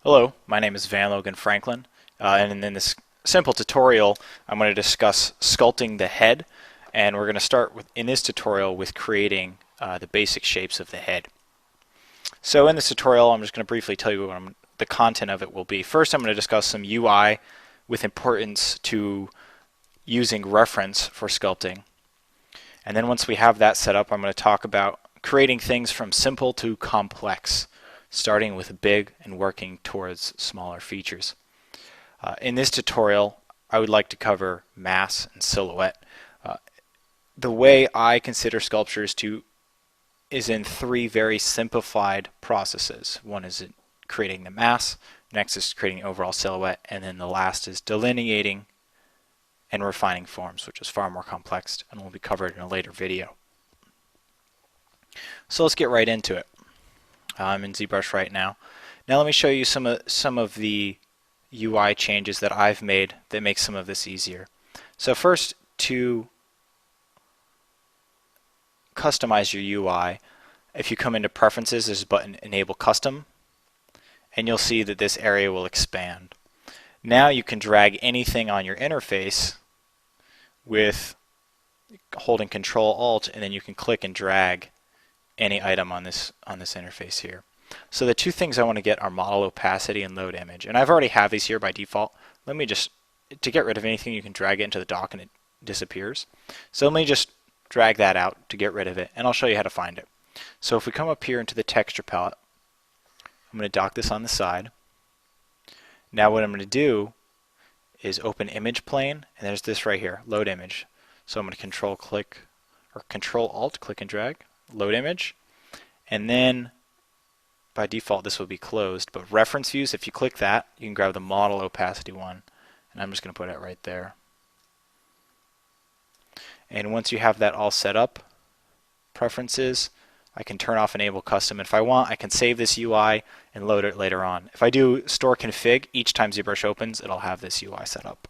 Hello, my name is Van Logan Franklin, and in this simple tutorial I'm going to discuss sculpting the head, and we're going to start in this tutorial with creating the basic shapes of the head. So in this tutorial I'm just going to briefly tell you what the content of it will be. First I'm going to discuss some UI with importance to using reference for sculpting, and then once we have that set up I'm going to talk about creating things from simple to complex, starting with big and working towards smaller features. In this tutorial, I would like to cover mass and silhouette. The way I consider sculptures is in three very simplified processes. One is creating the mass, next is creating the overall silhouette, and then the last is delineating and refining forms, which is far more complex and will be covered in a later video. So let's get right into it. I'm in Zbrush right now. Now let me show you some of the UI changes that I've made that make some of this easier. So first, to customize your UI, if you come into Preferences, there's a button Enable Custom, and you'll see that this area will expand. Now you can drag anything on your interface with holding Control-Alt, and then you can click and drag any item on this interface here. So the two things I want to get are model opacity and load image, and I've already have these here by default. Let me just, to get rid of anything, you can drag it into the dock and it disappears. So let me just drag that out to get rid of it, and I'll show you how to find it. So if we come up here into the texture palette, I'm going to dock this on the side. Now what I'm going to do is open image plane, and there's this right here, load image. So I'm going to Control-Alt, click and drag, load image, and then by default this will be closed, but reference views, if you click that, you can grab the model opacity one, and I'm just going to put it right there. And once you have that all set up, preferences, I can turn off enable custom. If I want, I can save this UI and load it later on. If I do store config, each time ZBrush opens, it'll have this UI set up.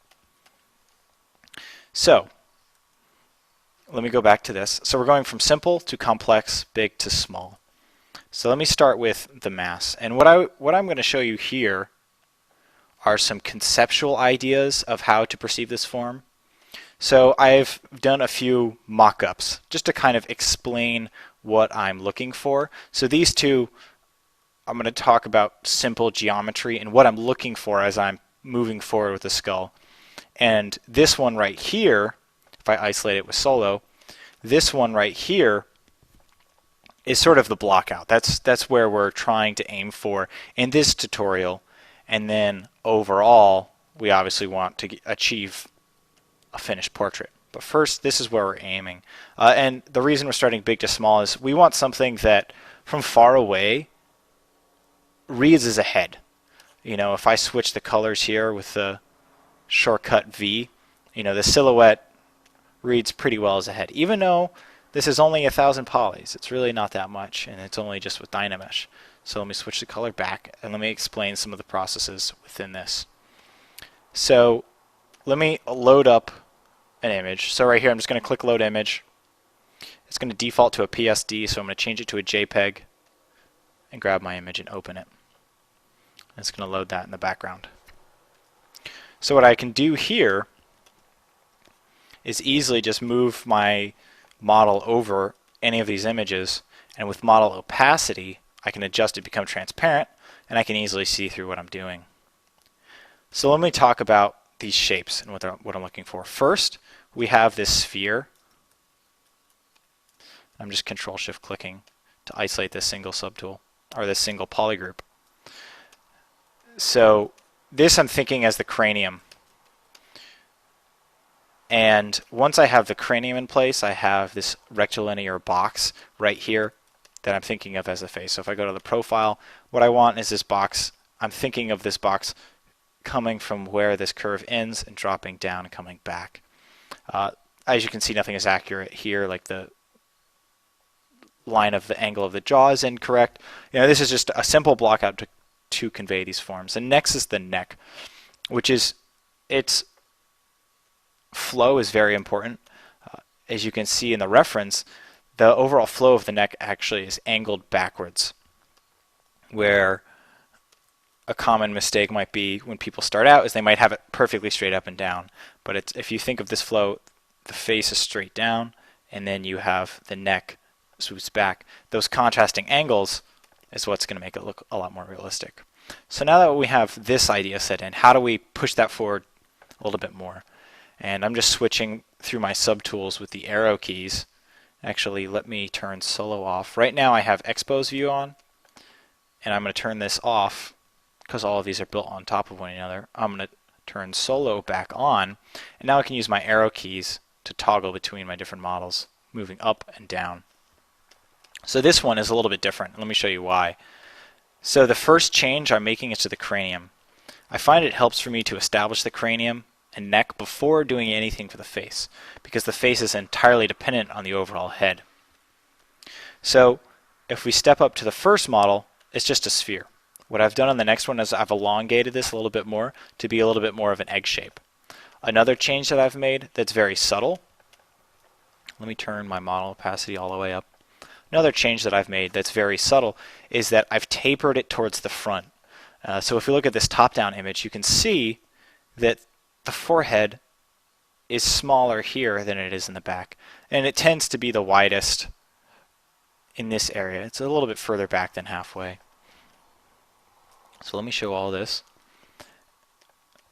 So let me go back to this. So we're going from simple to complex, big to small. So let me start with the mass. And what I'm going to show you here are some conceptual ideas of how to perceive this form. So I've done a few mock-ups just to kind of explain what I'm looking for. So these two, I'm going to talk about simple geometry and what I'm looking for as I'm moving forward with the skull. And this one right here, if I isolate it with solo, this one right here is sort of the block out. That's where we're trying to aim for in this tutorial. And then overall, we obviously want to achieve a finished portrait. But first, this is where we're aiming. And the reason we're starting big to small is we want something that from far away reads as a head. You know, if I switch the colors here with the shortcut V, you know, the silhouette reads pretty well as a head. Even though this is only 1,000 polys, it's really not that much, and it's only just with Dynamesh. So let me switch the color back, and let me explain some of the processes within this. So let me load up an image. So right here, I'm just going to click Load Image. It's going to default to a PSD, so I'm going to change it to a JPEG and grab my image and open it. And it's going to load that in the background. So what I can do here is easily just move my model over any of these images, and with model opacity I can adjust it to become transparent, and I can easily see through what I'm doing. So let me talk about these shapes and what I'm looking for. First, we have this sphere. I'm just Control-Shift clicking to isolate this single subtool, or this single polygroup. So this I'm thinking as the cranium. And once I have the cranium in place, I have this rectilinear box right here that I'm thinking of as a face. So if I go to the profile, what I want is this box. I'm thinking of this box coming from where this curve ends and dropping down and coming back. As you can see, nothing is accurate here, like the line of the angle of the jaw is incorrect. You know, this is just a simple block out to convey these forms. And next is the neck, which is its flow is very important. As you can see in the reference, the overall flow of the neck actually is angled backwards, where a common mistake might be when people start out is they might have it perfectly straight up and down. But if you think of this flow, the face is straight down, and then you have the neck swoops back. Those contrasting angles is what's going to make it look a lot more realistic. So now that we have this idea set in, how do we push that forward a little bit more? And I'm just switching through my subtools with the arrow keys. Actually, let me turn solo off. Right now I have expose view on, and I'm going to turn this off because all of these are built on top of one another. I'm going to turn solo back on, and now I can use my arrow keys to toggle between my different models, moving up and down. So this one is a little bit different. Let me show you why. So the first change I'm making is to the cranium. I find it helps for me to establish the cranium and neck before doing anything for the face, because the face is entirely dependent on the overall head. So if we step up to the first model, it's just a sphere. What I've done on the next one is I've elongated this a little bit more to be a little bit more of an egg shape. Another change that I've made that's very subtle, let me turn my model opacity all the way up. Another change that I've made that's very subtle is that I've tapered it towards the front. So if we look at this top-down image, you can see that the forehead is smaller here than it is in the back. And it tends to be the widest in this area. It's a little bit further back than halfway. So let me show all this.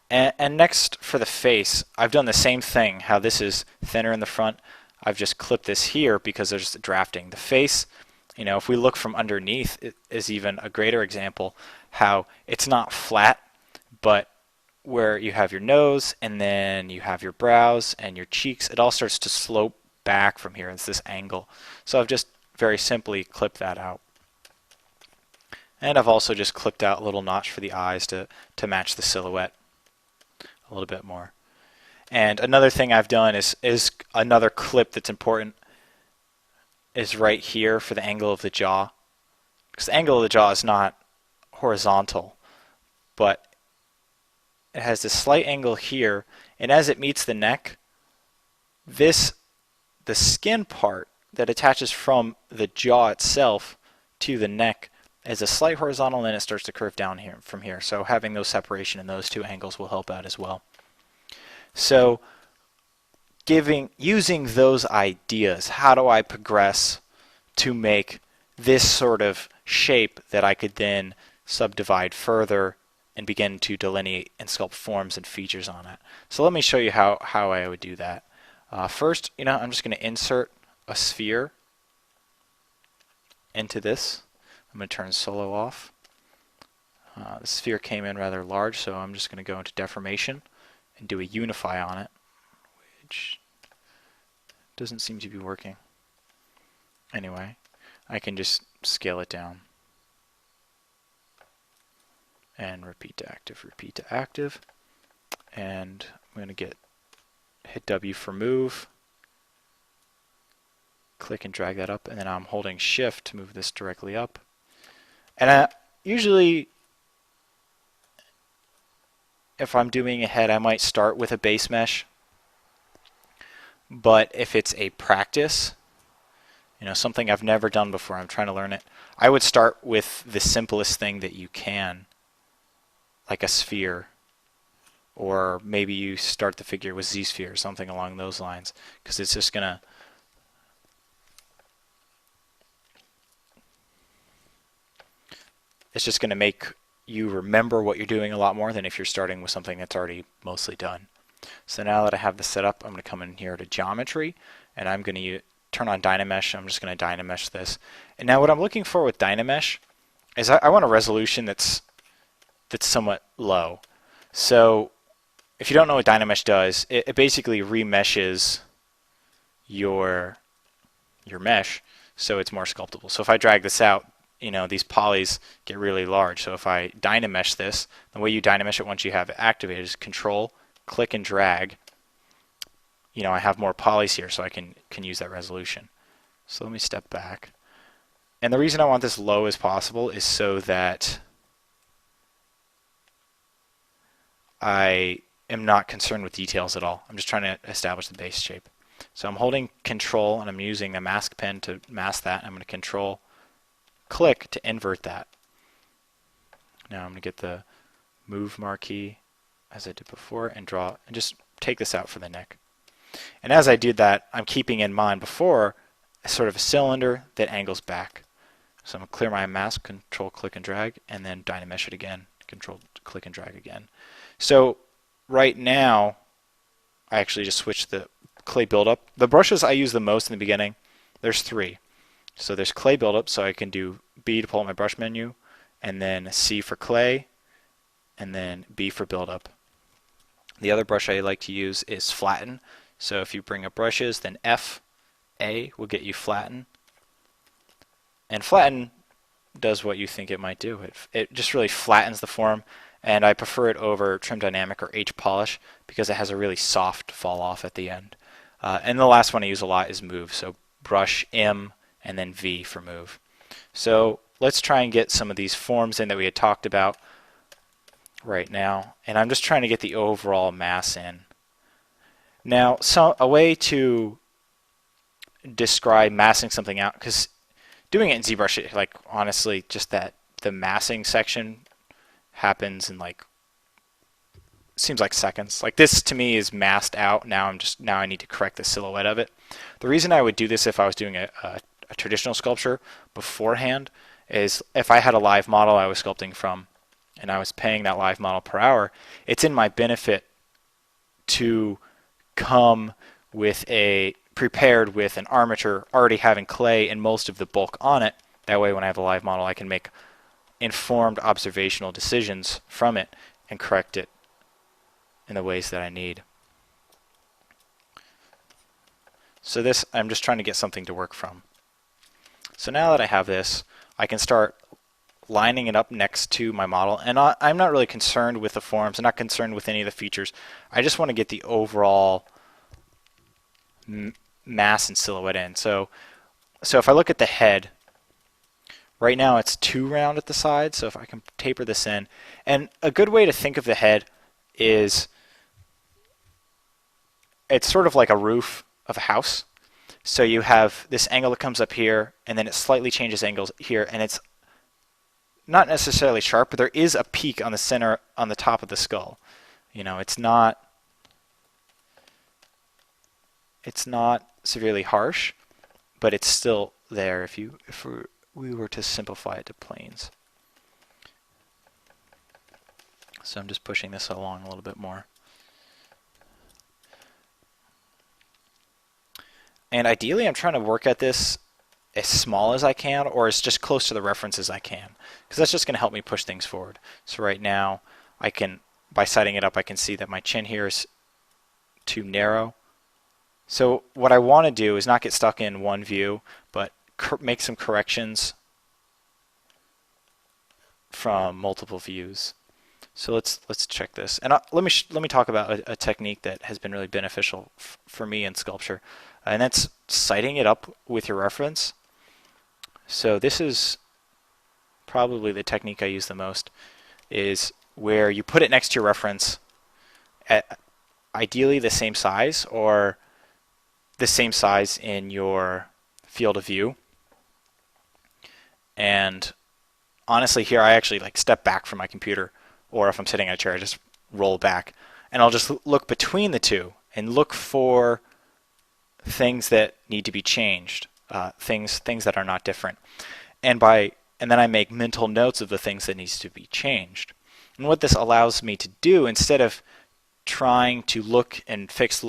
And next for the face, I've done the same thing, how this is thinner in the front. I've just clipped this here because there's the drafting. The face, you know, if we look from underneath, it is even a greater example how it's not flat, but where you have your nose and then you have your brows and your cheeks, it all starts to slope back from here. It's this angle. So I've just very simply clipped that out. And I've also just clipped out a little notch for the eyes to match the silhouette a little bit more. And another thing I've done is another clip that's important is right here for the angle of the jaw. Because the angle of the jaw is not horizontal, but it has this slight angle here, and as it meets the neck, the skin part that attaches from the jaw itself to the neck is a slight horizontal, and then it starts to curve down here from here. So having those separation in those two angles will help out as well. So using those ideas, how do I progress to make this sort of shape that I could then subdivide further and begin to delineate and sculpt forms and features on it? So let me show you how I would do that. First, I'm just going to insert a sphere into this. I'm going to turn solo off. The sphere came in rather large, so I'm just going to go into deformation and do a unify on it, which doesn't seem to be working. Anyway, I can just scale it down and repeat to active, and I'm going to hit W for move, click and drag that up, and then I'm holding shift to move this directly up. And usually if I'm doing a head, I might start with a base mesh, but if it's a practice, something I've never done before, I'm trying to learn it, I would start with the simplest thing that you can, like a sphere, or maybe you start the figure with Z-sphere or something along those lines, because it's just gonna make you remember what you're doing a lot more than if you're starting with something that's already mostly done. So now that I have this set up, I'm going to come in here to geometry, and I'm going to turn on Dynamesh. I'm just going to Dynamesh this. And now what I'm looking for with Dynamesh is I want a resolution that's somewhat low. So if you don't know what Dynamesh does, it basically remeshes your mesh so it's more sculptable. So if I drag this out, these polys get really large. So if I Dynamesh this, the way you Dynamesh it once you have it activated is Control, click and drag. I have more polys here, so I can use that resolution. So let me step back. And the reason I want this low as possible is so that I am not concerned with details at all. I'm just trying to establish the base shape. So I'm holding Control, and I'm using the mask pen to mask that. I'm going to Control, click to invert that. Now I'm going to get the move marquee as I did before and draw and just take this out for the neck. And as I did that, I'm keeping in mind before a sort of a cylinder that angles back. So I'm going to clear my mask, control click and drag, and then dynamesh it again, control click and drag again. So right now, I actually just switched the clay buildup. The brushes I use the most in the beginning, there's 3. So there's clay buildup, so I can do B to pull up my brush menu, and then C for clay, and then B for buildup. The other brush I like to use is flatten. So if you bring up brushes, then F, A will get you flatten. And flatten does what you think it might do. It just really flattens the form, and I prefer it over trim dynamic or H polish because it has a really soft fall off at the end. And the last one I use a lot is move. So brush M and then V for move. So let's try and get some of these forms in that we had talked about right now, and I'm just trying to get the overall mass in. Now, a way to describe massing something out, because doing it in Zbrush, like honestly, just that the massing section happens in like seems like seconds. Like this to me is masked out. Now I need to correct the silhouette of it. The reason I would do this if I was doing a traditional sculpture beforehand is if I had a live model I was sculpting from and I was paying that live model per hour, it's in my benefit to come with prepared with an armature already having clay and most of the bulk on it. That way when I have a live model I can make informed observational decisions from it and correct it in the ways that I need. So this, I'm just trying to get something to work from. So now that I have this, I can start lining it up next to my model, and I'm not really concerned with the forms. I'm not concerned with any of the features. I just want to get the overall mass and silhouette in. So if I look at the head, right now it's too round at the side, so if I can taper this in. And a good way to think of the head is it's sort of like a roof of a house. So you have this angle that comes up here, and then it slightly changes angles here, and it's not necessarily sharp, but there is a peak on the center, on the top of the skull. You know, it's not severely harsh, but it's still there if we were to simplify it to planes. So I'm just pushing this along a little bit more. And ideally I'm trying to work at this as small as I can, or as just close to the reference as I can, because that's just going to help me push things forward. So right now I can, by setting it up, I can see that my chin here is too narrow. So what I want to do is not get stuck in one view, but make some corrections from multiple views. So let's check this, and let me talk about a technique that has been really beneficial for me in sculpture, and that's sighting it up with your reference. So this is probably the technique I use the most, is where you put it next to your reference at ideally the same size, or the same size in your field of view. And honestly here I actually like step back from my computer, or if I'm sitting in a chair I just roll back, and I'll just look between the two and look for things that need to be changed, things that are not different, and then I make mental notes of the things that needs to be changed. And what this allows me to do, instead of trying to look and fix,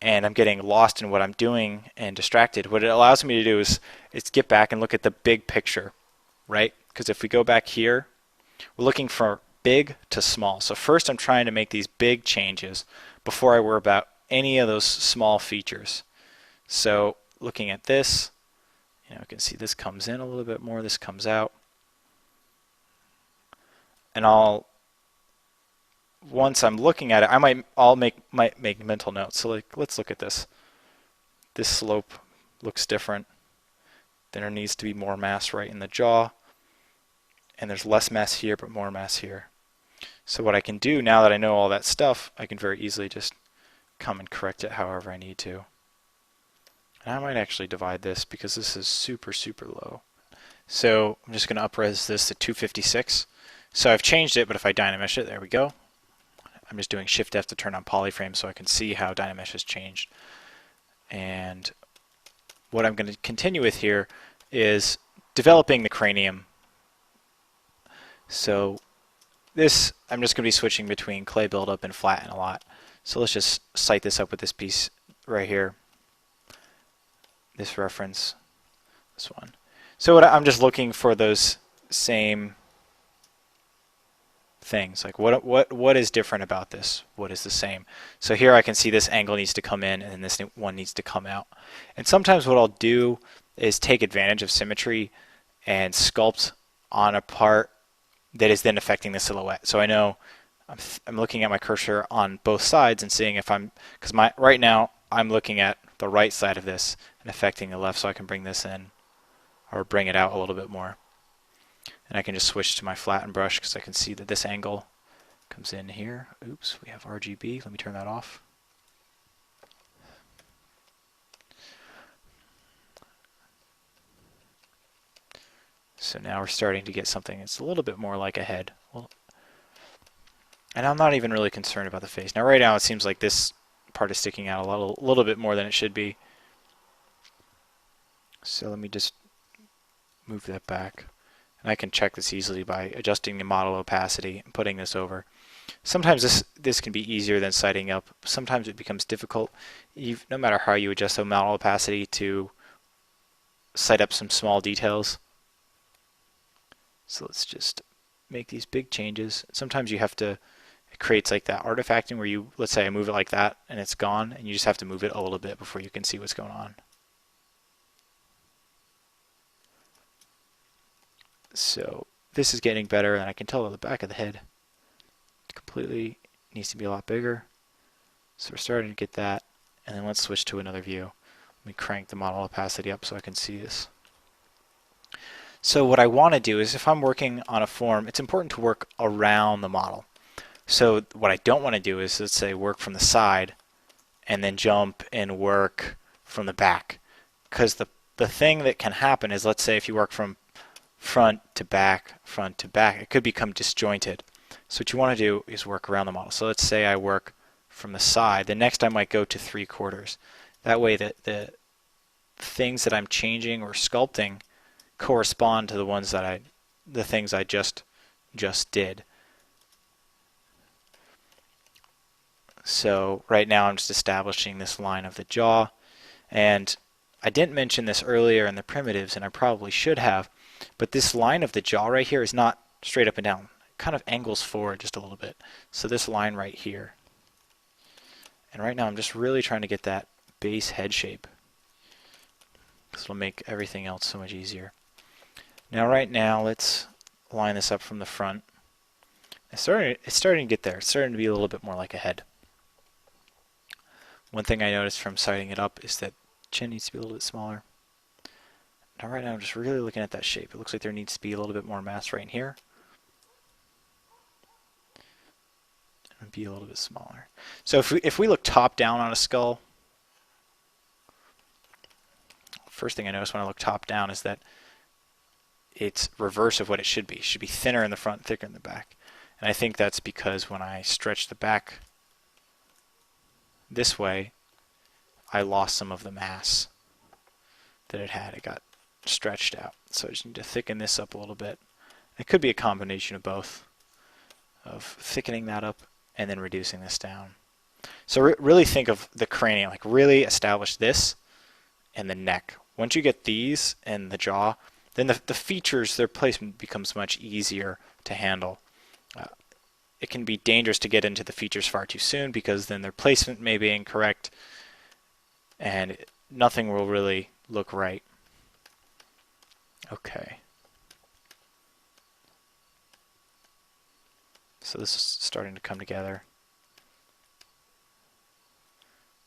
and I'm getting lost in what I'm doing and distracted, what it allows me to do is get back and look at the big picture, right? Because if we go back here, we're looking from big to small. So first I'm trying to make these big changes before I worry about any of those small features. So looking at this, you can see this comes in a little bit more, this comes out. And once I'm looking at it, I'll make mental notes. So like, let's look at this. This slope looks different. Then there needs to be more mass right in the jaw. And there's less mass here, but more mass here. So what I can do now that I know all that stuff, I can very easily just come and correct it however I need to. And I might actually divide this because this is super, super low. So I'm just going to up-res this to 256. So I've changed it, but if I Dynamesh it, there we go. I'm just doing Shift F to turn on polyframe so I can see how Dynamesh has changed. And what I'm going to continue with here is developing the cranium. So this, I'm just going to be switching between clay buildup and flatten a lot. So let's just cite this up with this piece right here. This reference, this one. So I'm just looking for those same things. Like what is different about this? What is the same? So here I can see this angle needs to come in and this one needs to come out. And sometimes what I'll do is take advantage of symmetry and sculpt on a part that is then affecting the silhouette. So I know I'm looking at my cursor on both sides and seeing if because right now I'm looking at the right side of this and affecting the left, so I can bring this in or bring it out a little bit more. And I can just switch to my flatten brush because I can see that this angle comes in here. Oops, we have RGB. Let me turn that off. So now we're starting to get something that's a little bit more like a head. And I'm not even really concerned about the face. Now right now it seems like this part is sticking out a little bit more than it should be. So let me just move that back. And I can check this easily by adjusting the model opacity and putting this over. Sometimes this can be easier than citing up. Sometimes it becomes difficult, no matter how you adjust the model opacity, to cite up some small details. So let's just make these big changes. Sometimes you have to, it creates like that artifacting where you, let's say I move it like that and it's gone, and you just have to move it a little bit before you can see what's going on. So this is getting better, and I can tell the back of the head completely needs to be a lot bigger. So we're starting to get that. And then let's switch to another view. Let me crank the model opacity up so I can see this. So what I want to do is, if I'm working on a form, it's important to work around the model. So what I don't want to do is, let's say, work from the side and then jump and work from the back. Because the thing that can happen is, let's say if you work from front to back, it could become disjointed. So what you want to do is work around the model. So let's say I work from the side. The next I might go to 3/4. That way the things that I'm changing or sculpting correspond to the things I just did. So right now I'm just establishing this line of the jaw, and I didn't mention this earlier in the primitives, and I probably should have, but this line of the jaw right here is not straight up and down. It kind of angles forward just a little bit. So this line right here. And right now I'm just really trying to get that base head shape. This will make everything else so much easier. Now right now let's line this up from the front. It's starting to get there. It's starting to be a little bit more like a head. One thing I noticed from sighting it up is that chin needs to be a little bit smaller. Now right now I'm just really looking at that shape. It looks like there needs to be a little bit more mass right in here. And be a little bit smaller. So if we look top down on a skull, first thing I notice when I look top down is that it's reverse of what it should be. It should be thinner in the front, thicker in the back. And I think that's because when I stretch the back this way, I lost some of the mass that it had. It got stretched out. So I just need to thicken this up a little bit. It could be a combination of both, of thickening that up and then reducing this down. So really think of the cranium, like really establish this and the neck. Once you get these and the jaw, then the features, their placement becomes much easier to handle. It can be dangerous to get into the features far too soon because then their placement may be incorrect and nothing will really look right. Okay. So this is starting to come together.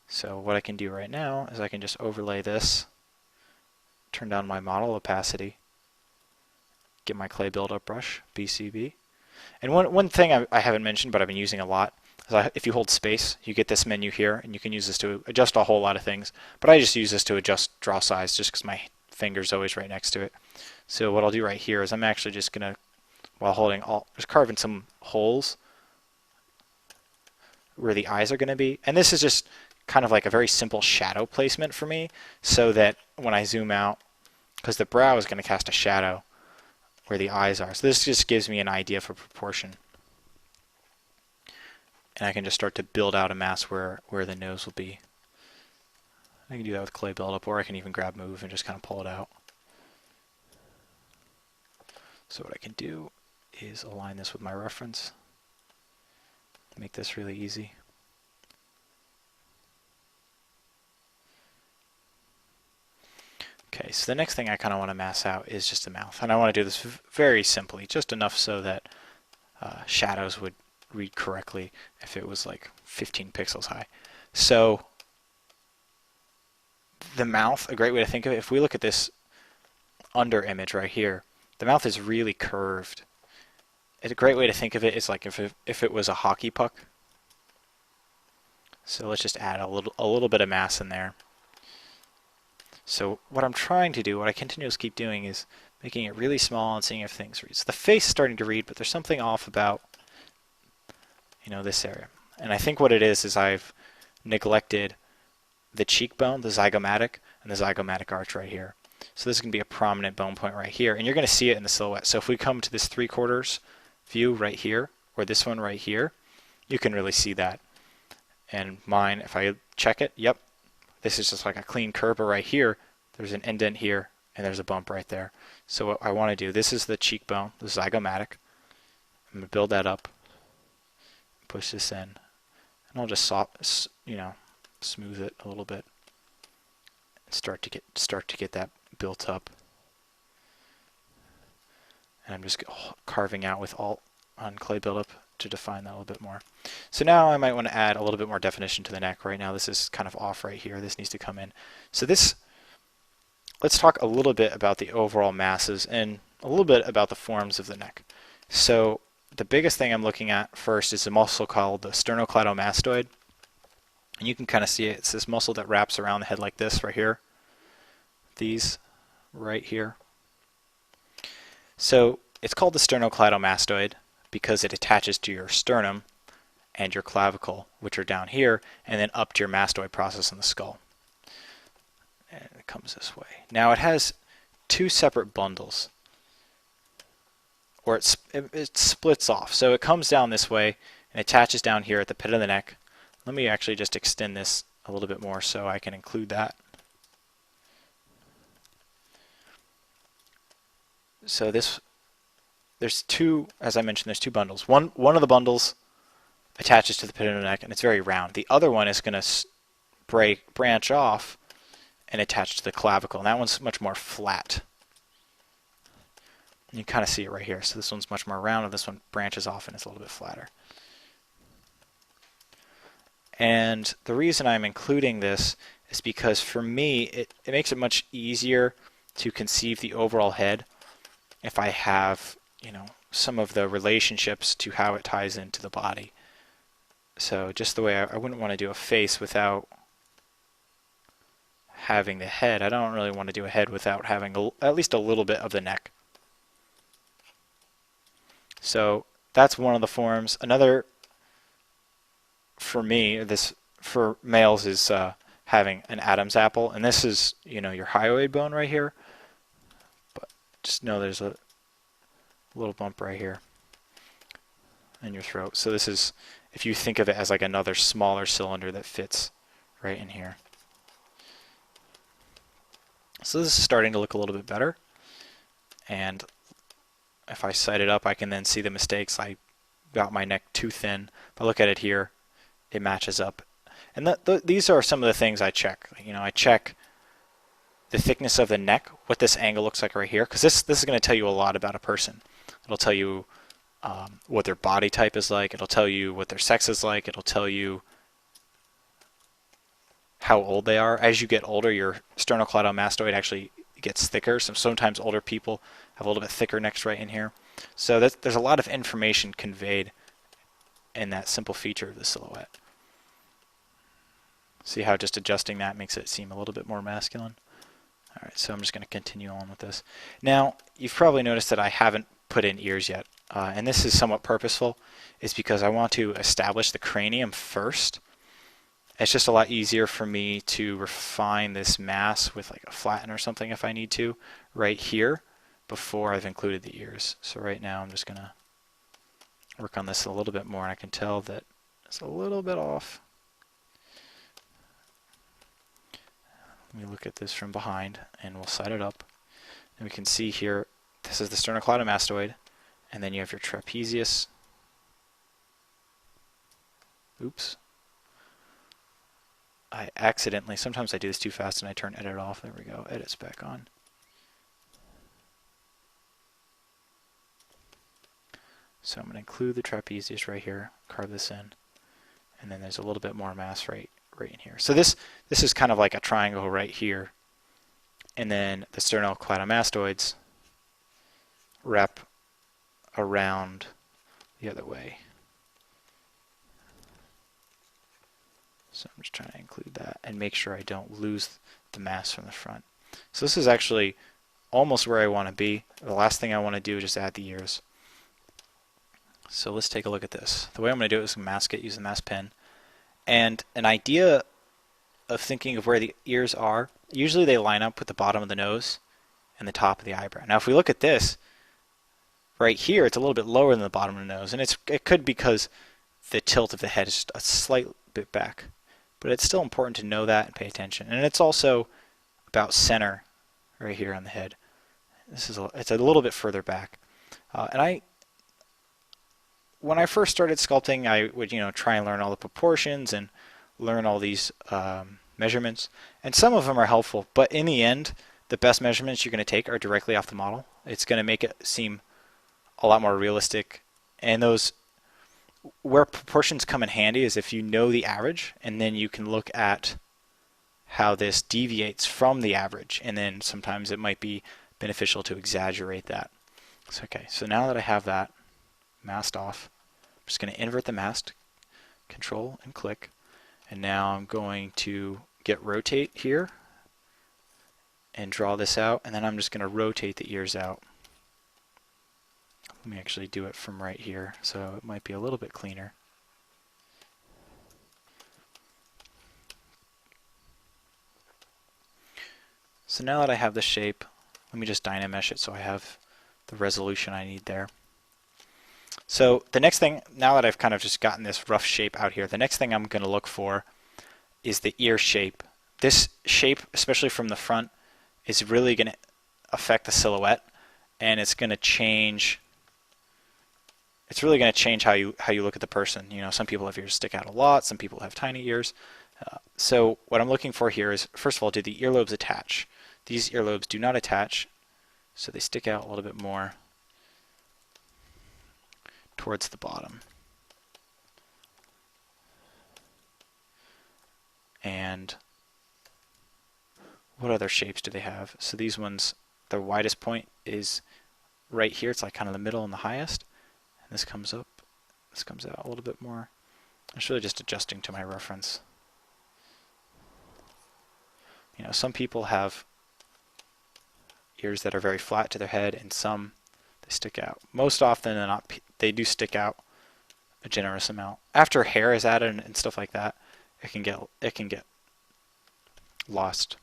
So what I can do right now is I can just overlay this, turn down my model opacity, get my clay buildup brush, BCB. And one thing I haven't mentioned, but I've been using a lot, is if you hold space, you get this menu here, and you can use this to adjust a whole lot of things. But I just use this to adjust draw size, just because my finger's always right next to it. So what I'll do right here is I'm actually just going to, while holding Alt, just carving some holes where the eyes are going to be. And this is just kind of like a very simple shadow placement for me, so that when I zoom out, because the brow is going to cast a shadow where the eyes are. So this just gives me an idea for proportion. And I can just start to build out a mask where the nose will be. I can do that with clay buildup, or I can even grab move and just kind of pull it out. So what I can do is align this with my reference. Make this really easy. Okay, so the next thing I kind of want to mask out is just the mouth. And I want to do this very simply, just enough so that shadows would read correctly if it was like 15 pixels high. So the mouth, a great way to think of it, if we look at this under image right here, the mouth is really curved. A great way to think of it is like if it was a hockey puck. So let's just add a little bit of mass in there. So what I'm trying to do, what I continuously keep doing, is making it really small and seeing if things read. So the face is starting to read, but there's something off about, this area. And I think what it is I've neglected the cheekbone, the zygomatic, and the zygomatic arch right here. So this is going to be a prominent bone point right here, and you're going to see it in the silhouette. So if we come to this 3/4 view right here, or this one right here, you can really see that. And mine, if I check it, yep, this is just like a clean curve, but right here, there's an indent here, and there's a bump right there. So what I want to do, this is the cheekbone, the zygomatic. I'm going to build that up, push this in, and I'll just smooth it a little bit, and start to get that built up. And I'm just carving out with Alt on clay buildup to define that a little bit more. So now I might want to add a little bit more definition to the neck. Right now this is kind of off right here. This needs to come in. So let's talk a little bit about the overall masses and a little bit about the forms of the neck. So the biggest thing I'm looking at first is a muscle called the sternocleidomastoid. And you can kind of see it. It's this muscle that wraps around the head like this right here. These right here. So it's called the sternocleidomastoid because it attaches to your sternum and your clavicle, which are down here, and then up to your mastoid process in the skull. And it comes this way. Now it has two separate bundles, or it splits off. So it comes down this way and attaches down here at the pit of the neck. Let me actually just extend this a little bit more so I can include that. So there's two, as I mentioned, there's two bundles. One of the bundles attaches to the pit of the neck, and it's very round. The other one is going to branch off and attach to the clavicle, and that one's much more flat. You can kind of see it right here. So this one's much more round, and this one branches off and it's a little bit flatter. And the reason I'm including this is because for me, it makes it much easier to conceive the overall head if I have, some of the relationships to how it ties into the body. So just the way I wouldn't want to do a face without having the head. I don't really want to do a head without having at least a little bit of the neck. So that's one of the forms. Another, for me, for males is having an Adam's apple, and this is your hyoid bone right here. But just know there's a little bump right here in your throat. So this is, if you think of it as like another smaller cylinder that fits right in here. So this is starting to look a little bit better. And if I sight it up, I can then see the mistakes. I got my neck too thin. If I look at it here, it matches up. And these are some of the things I check. I check the thickness of the neck, what this angle looks like right here, because this is going to tell you a lot about a person. It'll tell you what their body type is like. It'll tell you what their sex is like. It'll tell you how old they are. As you get older, your sternocleidomastoid actually gets thicker. So sometimes older people have a little bit thicker necks right in here. So there's a lot of information conveyed in that simple feature of the silhouette. See how just adjusting that makes it seem a little bit more masculine? Alright, so I'm just going to continue on with this. Now, you've probably noticed that I haven't put in ears yet, and this is somewhat purposeful. It's because I want to establish the cranium first. It's just a lot easier for me to refine this mass with like a flatten or something if I need to right here before I've included the ears. So right now I'm just going to work on this a little bit more, and I can tell that it's a little bit off. Let me look at this from behind, and we'll side it up. And we can see here, this is the sternocleidomastoid, and then you have your trapezius. Oops. I accidentally, sometimes I do this too fast and I turn edit off. There we go, edit's back on. So I'm going to include the trapezius right here, carve this in, and then there's a little bit more mass right in here. So this is kind of like a triangle right here, and then the sternocleidomastoids wrap around the other way. So I'm just trying to include that and make sure I don't lose the mass from the front. So this is actually almost where I want to be. The last thing I want to do is just add the ears. So let's take a look at this. The way I'm going to do it is mask it, use the mask pen. And an idea of thinking of where the ears are, usually they line up with the bottom of the nose and the top of the eyebrow. Now if we look at this, right here it's a little bit lower than the bottom of the nose, and it could be because the tilt of the head is just a slight bit back. But it's still important to know that and pay attention. And it's also about center right here on the head. It's a little bit further back. When I first started sculpting, I would try and learn all the proportions and learn all these measurements. And some of them are helpful, but in the end, the best measurements you're going to take are directly off the model. It's going to make it seem a lot more realistic. And those where proportions come in handy is if you know the average, and then you can look at how this deviates from the average, and then sometimes it might be beneficial to exaggerate that. So now that I have that masked off, I'm just going to invert the mask, control and click, and now I'm going to get rotate here and draw this out, and then I'm just going to rotate the ears out. Let me actually do it from right here, so it might be a little bit cleaner. So now that I have the shape, let me just dynamesh it so I have the resolution I need there. So the next thing, now that I've kind of just gotten this rough shape out here, the next thing I'm going to look for is the ear shape. This shape, especially from the front, is really going to affect the silhouette, and it's going to change. It's really going to change how you look at the person. Some people have ears stick out a lot, some people have tiny ears. So what I'm looking for here is, first of all, do the earlobes attach? These earlobes do not attach, so they stick out a little bit more towards the bottom. And what other shapes do they have? So these ones, the widest point is right here. It's like kind of the middle and the highest. And this comes up, this comes out a little bit more. It's really just adjusting to my reference. Some people have ears that are very flat to their head, and some they stick out. Most often than not, they do stick out a generous amount. After hair is added and stuff like that, it can get lost.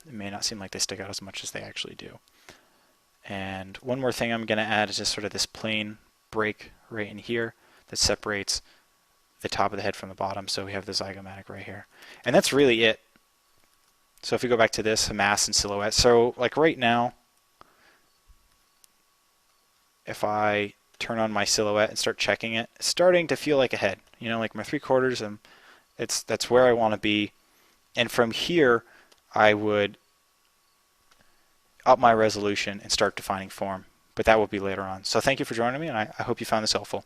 It may not seem like they stick out as much as they actually do. And one more thing I'm going to add is just sort of this plain break right in here that separates the top of the head from the bottom, so we have the zygomatic right here. And that's really it. So if we go back to this, mass and silhouette. So like right now, if I turn on my silhouette and start checking it, it's starting to feel like a head. Like my 3/4, that's where I want to be. And from here, I would up my resolution and start defining form. But that will be later on. So thank you for joining me, and I hope you found this helpful.